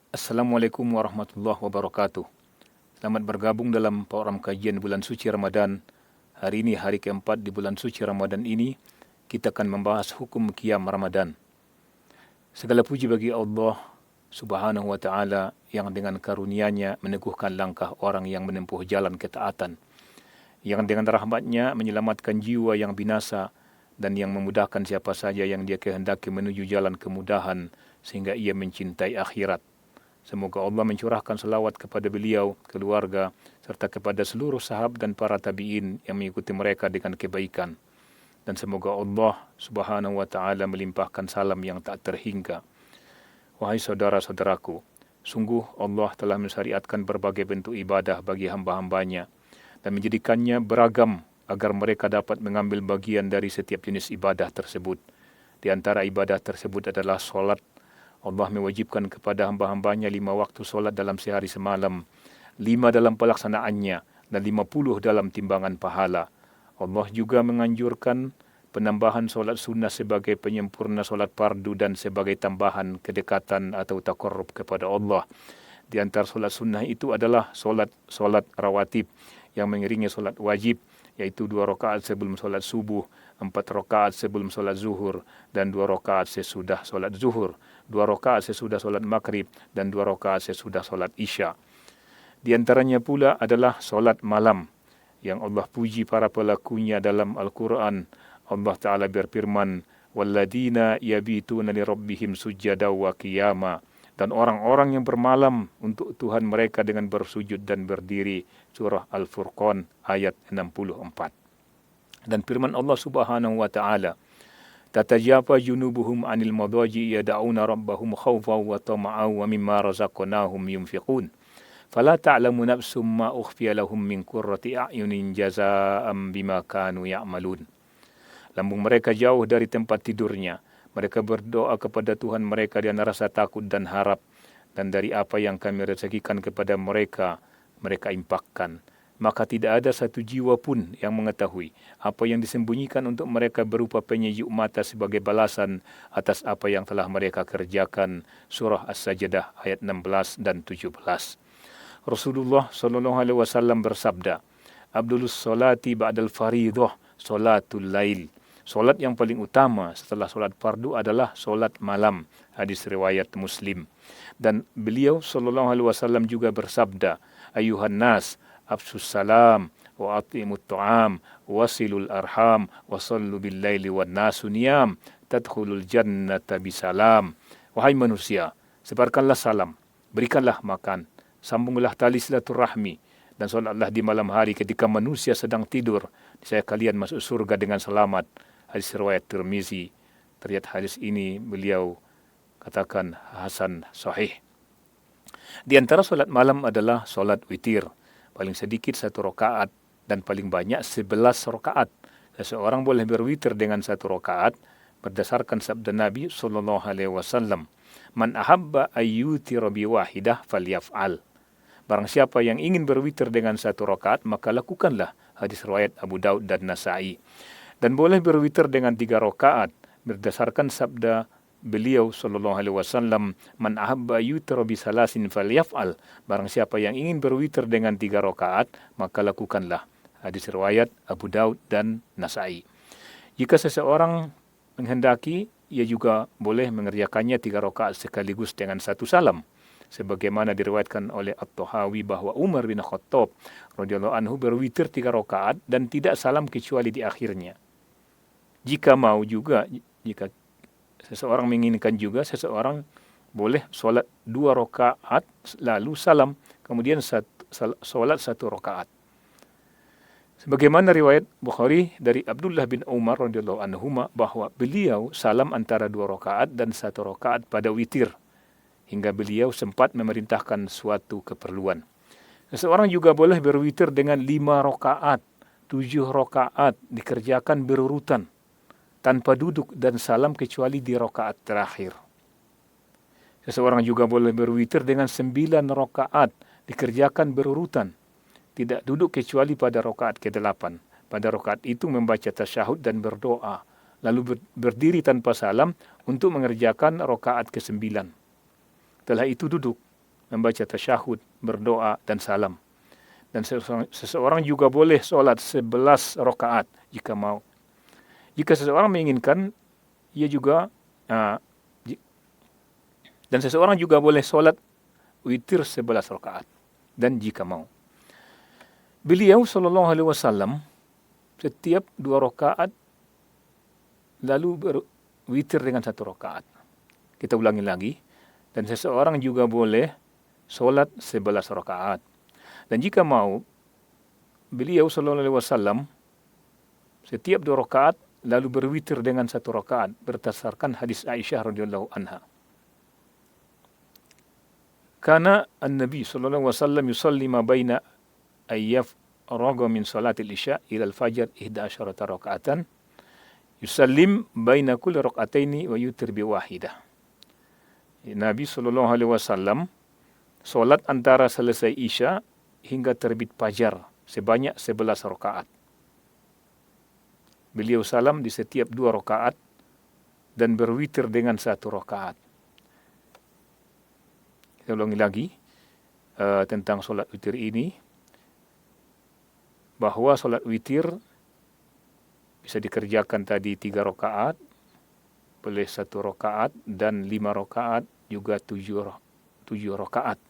Assalamualaikum warahmatullahi wabarakatuh. Selamat bergabung dalam program kajian bulan suci Ramadan. Hari ini hari keempat di bulan suci Ramadan ini, kita akan membahas hukum qiyam Ramadan. Segala puji bagi Allah Subhanahu wa taala yang dengan karunia-Nya meneguhkan langkah orang yang menempuh jalan ketaatan, yang dengan rahmat-Nya menyelamatkan jiwa yang binasa dan yang memudahkan siapa saja yang Dia kehendaki menuju jalan kemudahan sehingga ia mencintai akhirat. Semoga Allah mencurahkan selawat kepada beliau, keluarga, serta kepada seluruh sahabat dan para tabi'in yang mengikuti mereka dengan kebaikan. Dan semoga Allah Subhanahu wa taala melimpahkan salam yang tak terhingga. Wahai saudara-saudaraku, sungguh Allah telah mensyariatkan berbagai bentuk ibadah bagi hamba-hambanya dan menjadikannya beragam agar mereka dapat mengambil bagian dari setiap jenis ibadah tersebut. Di antara ibadah tersebut adalah solat. Allah mewajibkan kepada hamba-hambanya 5 waktu solat dalam sehari semalam, 5 dalam pelaksanaannya, dan 50 dalam timbangan pahala. Allah juga menganjurkan penambahan solat sunnah sebagai penyempurna solat fardu dan sebagai tambahan kedekatan atau taqarrub kepada Allah. Di antara solat sunnah itu adalah solat rawatib yang mengiringi solat wajib, yaitu 2 rakaat sebelum solat subuh, 4 rakaat sebelum solat zuhur, dan 2 rakaat sesudah solat zuhur, 2 rakaat sesudah solat maghrib, dan 2 rakaat sesudah solat isya. Di antaranya pula adalah solat malam, yang Allah puji para pelakunya dalam Al-Quran. Allah Ta'ala berfirman, وَالَّذِينَ يَبِيتُونَ لِرَبِّهِمْ سُجَّدًا وَقِيَامًا, dan orang-orang yang bermalam untuk Tuhan mereka dengan bersujud dan berdiri. Surah Al-Furqan ayat 64. Dan firman Allah Subhanahu wa taala, tatajafa junubuhum 'anil madaji yad'una rabbahum khaufan wa tama'an wa mimma razaqnahum yunfiqun. Fala ta'lamu nafsum ma ukhfiya lahum min qurrati a'yunin jazaa'an bima kanu ya'malun. Lambung mereka jauh dari tempat tidurnya. Mereka berdoa kepada Tuhan mereka dengan rasa takut dan harap, dan dari apa yang kami rezekikan kepada mereka, mereka infakkan. Maka tidak ada satu jiwa pun yang mengetahui apa yang disembunyikan untuk mereka berupa penyejuk mata sebagai balasan atas apa yang telah mereka kerjakan. Surah As-Sajdah ayat 16 dan 17. Rasulullah SAW bersabda, Abdulus salati ba'dal faridah salatul lail. Solat yang paling utama setelah solat fardu adalah solat malam. Hadis riwayat Muslim. Dan beliau SAW juga bersabda, Ayuhan nas, afsus salam, wa atimut ta'am, wasilul arham, wa sallu bil laili wa nasu niyam, tadkhulul jannata bisalam. Wahai manusia, sebarkanlah salam, berikanlah makan, sambunglah tali silaturahmi, dan solatlah di malam hari ketika manusia sedang tidur. Niscaya kalian masuk surga dengan selamat. Hadis riwayat Tirmizi. Terlihat hadis ini beliau katakan hasan sahih. Di antara solat malam adalah solat witir. Paling sedikit 1 rakaat dan paling banyak 11 rakaat. Seseorang boleh berwitir dengan 1 rakaat berdasarkan sabda Nabi SAW. Man ahabba ayyutira bi wahidah falyaf'al. Barang siapa yang ingin berwitir dengan 1 rakaat, maka lakukanlah. Hadis riwayat Abu Daud dan Nasa'i. Dan boleh berwitir dengan 3 rakaat berdasarkan sabda beliau SAW, man ahabba yutira bi salasin falyaf'al. Barang siapa yang ingin berwitir dengan 3 rakaat, maka lakukanlah. Hadis riwayat Abu Daud dan Nasa'i. Jika seseorang menghendaki, ia juga boleh mengerjakannya 3 rakaat sekaligus dengan 1 salam. Sebagaimana diriwayatkan oleh At-Tahawi bahwa Umar bin Khattab radhiyallahu anhu berwitir 3 rakaat dan tidak salam kecuali di akhirnya. Jika mau juga, jika seseorang menginginkan juga, seseorang boleh solat 2 rakaat lalu salam, kemudian solat 1 rakaat. Sebagaimana riwayat Bukhari dari Abdullah bin Umar radhiyallahu anhuma bahwa beliau salam antara 2 rakaat dan 1 rakaat pada witir, hingga beliau sempat memerintahkan suatu keperluan. Seseorang juga boleh berwitir dengan 5 rakaat, 7 rakaat dikerjakan berurutan, tanpa duduk dan salam kecuali di rakaat terakhir. Seseorang juga boleh berwitir dengan 9 rakaat dikerjakan berurutan, tidak duduk kecuali pada rakaat ke-8. Pada rakaat itu membaca tasyahud dan berdoa, lalu berdiri tanpa salam untuk mengerjakan rakaat ke-9. Setelah itu duduk membaca tasyahud, berdoa, dan salam. Dan seseorang juga boleh solat 11 rakaat jika mau. Jika seseorang menginginkan, ia juga dan seseorang juga boleh solat witir 11 rakaat dan jika mau. Beliau sallallahu alaihi wasallam setiap 2 rakaat lalu berwitir dengan 1 rakaat. Kita ulangi lagi. Dan seseorang juga boleh solat 11 rakaat. Dan jika mau, beliau sallallahu alaihi wasallam setiap 2 rakaat lalu berwitir dengan 1 rakaat berdasarkan hadis Aisyah radhiyallahu anha. Kana an-nabi sallallahu alaihi wasallam yusalli ma baina ayyafraga min salatil isya ila al-fajr 11 raka'atan yusallim baina kulli raka'ataini wa yutir bi wahidah. Nabi sallallahu alaihi wasallam salat antara selesai isya hingga terbit fajar sebanyak 11 rakaat. Beliau salam di setiap 2 rakaat dan berwitir dengan 1 rakaat. Kita ulangi lagi tentang solat witir ini, bahwa solat witir bisa dikerjakan tadi 3 rakaat, boleh 1 rakaat, dan 5 rakaat, juga 7 rakaat.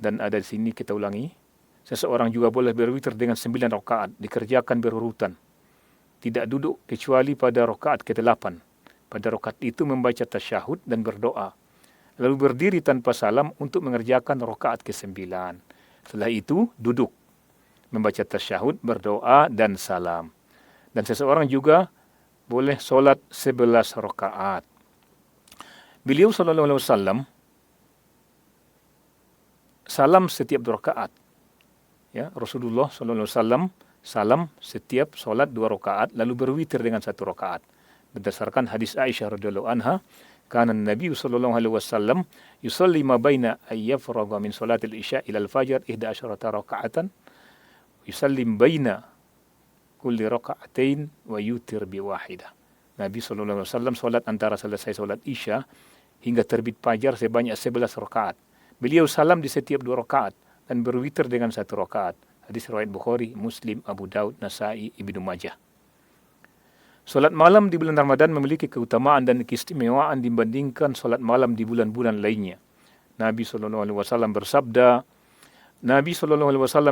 Dan ada di sini kita ulangi, seseorang juga boleh berwitir dengan 9 rakaat, dikerjakan berurutan. Tidak duduk kecuali pada rakaat ke-8. Pada rakaat itu membaca tasyahud dan berdoa. Lalu berdiri tanpa salam untuk mengerjakan rakaat ke-9. Setelah itu duduk, membaca tasyahud, berdoa, dan salam. Dan seseorang juga boleh solat 11 rakaat. Beliau sallallahu alaihi wasallam salam setiap 2 rakaat. Ya, Rasulullah sallallahu alaihi wasallam salam setiap solat 2 rakaat lalu berwitir dengan 1 rakaat. Berdasarkan hadis Aisyah radhiyallahu anha, kana Nabi sallallahu alaihi wasallam yusalli ma baina ayyafraga min salatil isya ila al-fajr 11 raka'atan yusallim baina kulli raka'atain wa yutir bi wahidah. Nabi sallallahu alaihi wasallam salat antara selesai salat isya hingga terbit fajar sebanyak 11 rakaat. Beliau salam di setiap 2 rakaat dan berwitir dengan 1 rakaat. Hadis riwayat Bukhari, Muslim, Abu Daud, Nasai, Ibnu Majah. Solat malam di bulan Ramadan memiliki keutamaan dan keistimewaan dibandingkan solat malam di bulan-bulan lainnya. Nabi sallallahu alaihi wasallam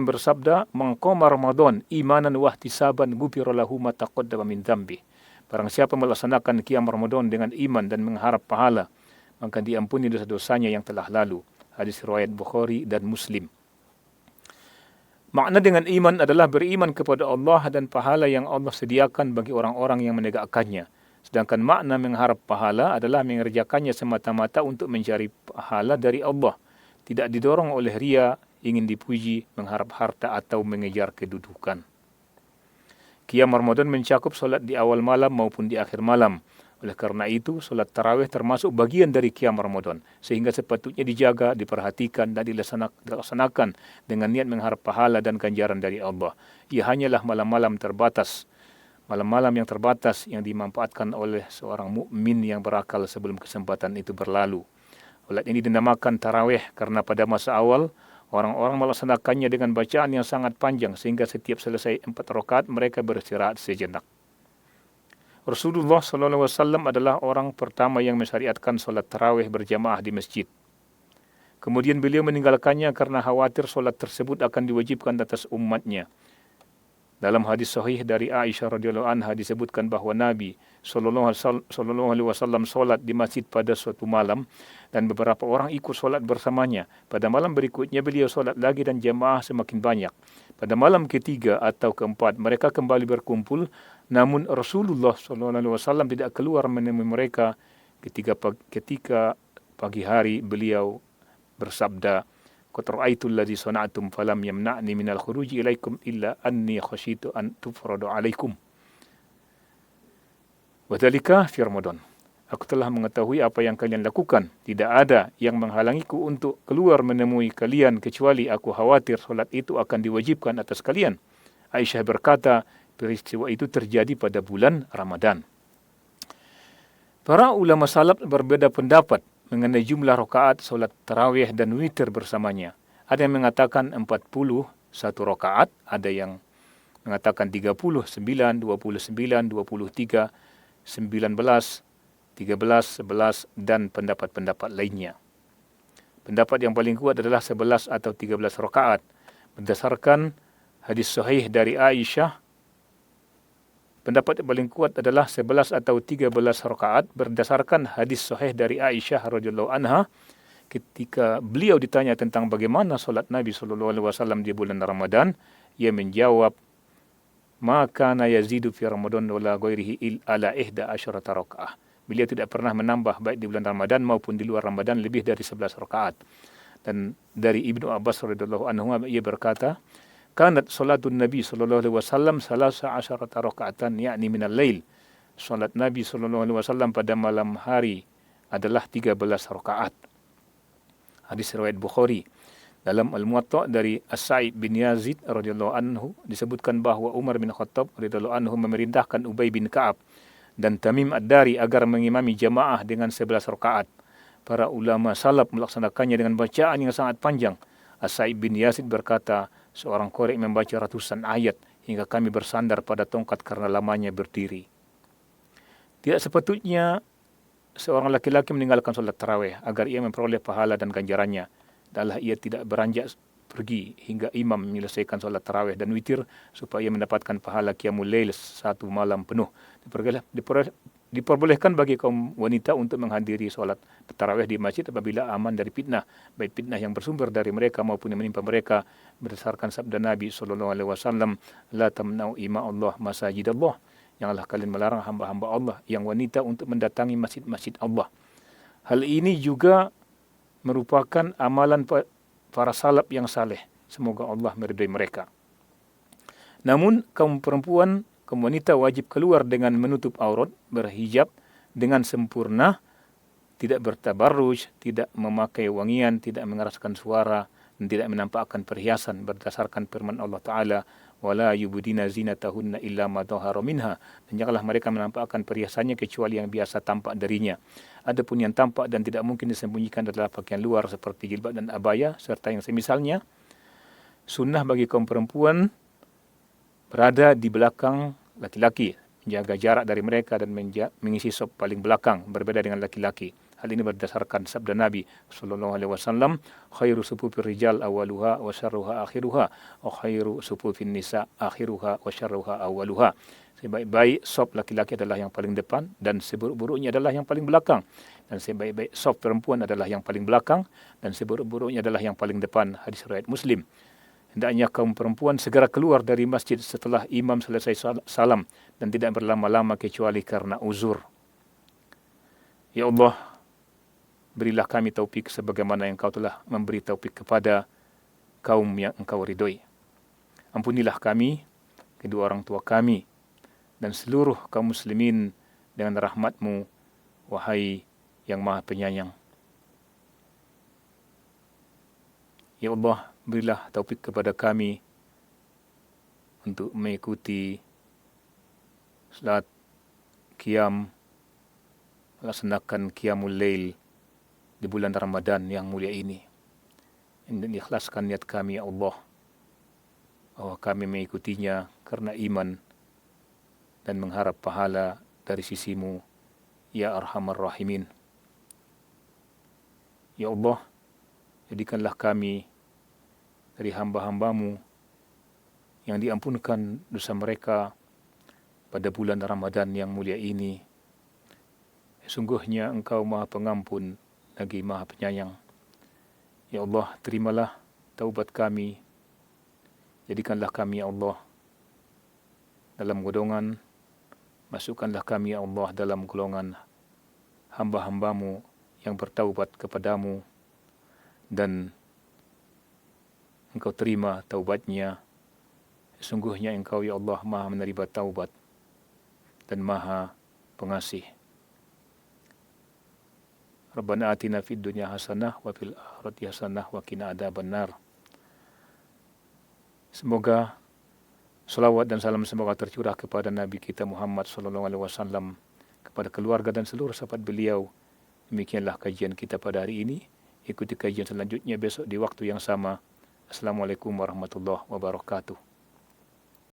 bersabda, "Man qama Ramadan imanan wa ihtisaban ghufira lahu ma taqaddama min dzambi." Barang siapa melaksanakan qiyam Ramadan dengan iman dan mengharap pahala, maka diampuni dosa-dosanya yang telah lalu. Hadis riwayat Bukhari dan Muslim. Makna dengan iman adalah beriman kepada Allah dan pahala yang Allah sediakan bagi orang-orang yang menegakkannya. Sedangkan makna mengharap pahala adalah mengerjakannya semata-mata untuk mencari pahala dari Allah. Tidak didorong oleh ria, ingin dipuji, mengharap harta atau mengejar kedudukan. Qiyam Ramadan mencakup solat di awal malam maupun di akhir malam. Oleh karena itu, solat tarawih termasuk bagian dari qiyam Ramadan, sehingga sepatutnya dijaga, diperhatikan, dan dilaksanakan dengan niat mengharap pahala dan ganjaran dari Allah. Ia hanyalah malam-malam terbatas, malam-malam yang terbatas yang dimanfaatkan oleh seorang mukmin yang berakal sebelum kesempatan itu berlalu. Solat ini dinamakan tarawih karena pada masa awal, orang-orang melaksanakannya dengan bacaan yang sangat panjang, sehingga setiap selesai 4 rakaat mereka beristirahat sejenak. Rasulullah SAW adalah orang pertama yang mensyariatkan solat tarawih berjamaah di masjid. Kemudian beliau meninggalkannya karena khawatir solat tersebut akan diwajibkan atas umatnya. Dalam hadis sahih dari Aisyah radhiyallahu anha disebutkan bahwa Nabi sallallahu alaihi wasallam salat di masjid pada suatu malam dan beberapa orang ikut salat bersamanya. Pada malam berikutnya beliau salat lagi dan jamaah semakin banyak. Pada malam ketiga atau keempat mereka kembali berkumpul, namun Rasulullah sallallahu alaihi wasallam tidak keluar menemui mereka. Ketika pagi hari beliau bersabda, "Qad ra'aitu alladhi sana'tum falam yamna'ni minal khuruji ilaikum illa anni khasyitu an tufradu alaikum. Wa dzalika fi Ramadan." Aku telah mengetahui apa yang kalian lakukan. Tidak ada yang menghalangiku untuk keluar menemui kalian kecuali aku khawatir salat itu akan diwajibkan atas kalian. Aisyah berkata, peristiwa itu terjadi pada bulan Ramadan. Para ulama salaf berbeda pendapat mengenai jumlah rakaat solat tarawih dan witir bersamanya. Ada yang mengatakan 41 rakaat, ada yang mengatakan 39, 29, 23, 19, 13, 11 dan pendapat-pendapat lainnya. Pendapat yang paling kuat adalah 11 atau 13 rakaat berdasarkan hadis sahih dari Aisyah. Pendapat yang paling kuat adalah 11 atau 13 rakaat berdasarkan hadis sahih dari Aisyah radhiyallahu anha ketika beliau ditanya tentang bagaimana solat Nabi SAW di bulan Ramadan, ia menjawab, maka na yazidu fi Ramadan wala ghairihi ala 11 rakaat. Beliau tidak pernah menambah baik di bulan Ramadan maupun di luar Ramadan lebih dari 11 rakaat. Dan dari Ibnu Abbas radhiyallahu anhu ia berkata, kanat salatun Nabi sallallahu alaihi wasallam 13 rakaatan yakni minal lail. Salat Nabi sallallahu alaihi wasallam pada malam hari adalah 13 rakaat. Hadis riwayat Bukhari. Dalam Al-Muwatta dari As-Sa'id bin Yazid radhiyallahu anhu disebutkan bahawa Umar bin Khattab radhiyallahu anhu memerintahkan Ubay bin Ka'ab dan Tamim Ad-Dari agar mengimami jamaah dengan 11 rakaat. Para ulama salaf melaksanakannya dengan bacaan yang sangat panjang. As-Sa'id bin Yazid berkata, seorang qari membaca ratusan ayat hingga kami bersandar pada tongkat karena lamanya berdiri. Tidak sepatutnya seorang laki-laki meninggalkan solat tarawih agar ia memperoleh pahala dan ganjarannya. Adalah ia tidak beranjak pergi hingga imam menyelesaikan solat tarawih dan witir supaya mendapatkan pahala qiyamul lail satu malam penuh. Diperbolehkan bagi kaum wanita untuk menghadiri solat tarawih di masjid apabila aman dari fitnah, baik fitnah yang bersumber dari mereka maupun yang menimpa mereka, berdasarkan sabda Nabi SAW, la tamna'u ima Allah masajid Allah, janganlah kalian melarang hamba-hamba Allah yang wanita untuk mendatangi masjid-masjid Allah. Hal ini juga merupakan amalan para salaf yang saleh. Semoga Allah meridai mereka. Namun kaum perempuan, kaum wanita wajib keluar dengan menutup aurat, berhijab dengan sempurna, tidak bertabarruj, tidak memakai wangian, tidak mengeraskan suara, dan tidak menampakkan perhiasan berdasarkan firman Allah Ta'ala, wala yubdina zinatahunna illa ma dhahara minha, dan janganlah mereka menampakkan perhiasannya kecuali yang biasa tampak darinya. Adapun yang tampak dan tidak mungkin disembunyikan adalah pakaian luar seperti jilbab dan abaya serta yang semisalnya. Sunnah bagi kaum perempuan berada di belakang laki-laki, menjaga jarak dari mereka dan mengisi sop paling belakang, berbeda dengan laki-laki. Hal ini berdasarkan sabda Nabi sallallahu alaihi wasallam, khairu sufufir rijal awaluha wa syarruha akhiruha wa khairu sufufin nisa akhiruha wa syarruha awaluha. Sebaik-baik sop laki-laki adalah yang paling depan dan seburuk-buruknya adalah yang paling belakang. Dan sebaik-baik sop perempuan adalah yang paling belakang dan seburuk-buruknya adalah yang paling depan. Hadis riwayat Muslim. Hendaknya kaum perempuan segera keluar dari masjid setelah imam selesai salam dan tidak berlama-lama kecuali karena uzur. Ya Allah, berilah kami taufik sebagaimana yang Engkau telah memberi taufik kepada kaum yang Engkau ridhoi. Ampunilah kami, kedua orang tua kami, dan seluruh kaum muslimin dengan rahmat-Mu, wahai yang Maha Penyayang. Ya Allah, berilah taufik kepada kami untuk mengikuti salat qiyam, melaksanakan qiyamul lail di bulan Ramadan yang mulia ini. Dan ikhlaskan niat kami, ya Allah, bahwa kami mengikutinya karena iman dan mengharap pahala dari sisi-Mu, ya Arhamar Rahimin. Ya Allah, jadikanlah kami dari hamba-hamba-Mu yang diampunkan dosa mereka pada bulan Ramadan yang mulia ini. Sungguhnya Engkau Maha Pengampun lagi Maha Penyayang. Ya Allah, terimalah taubat kami. Jadikanlah kami, ya Allah, dalam golongan, masukkanlah kami, ya Allah, dalam golongan hamba-hamba-Mu yang bertaubat kepadamu, dan Engkau terima taubatnya. Sesungguhnya Engkau, ya Allah, Maha menerima taubat dan Maha pengasih. Rabbana atina fid dunya hasanah wa fil akhirati hasanah wa qina adzabannar. Semoga salawat dan salam semoga tercurah kepada Nabi kita Muhammad sallallahu alaihi wasallam, kepada keluarga dan seluruh sahabat beliau. Demikianlah kajian kita pada hari ini. Ikuti kajian selanjutnya besok di waktu yang sama. Assalamualaikum warahmatullahi wabarakatuh.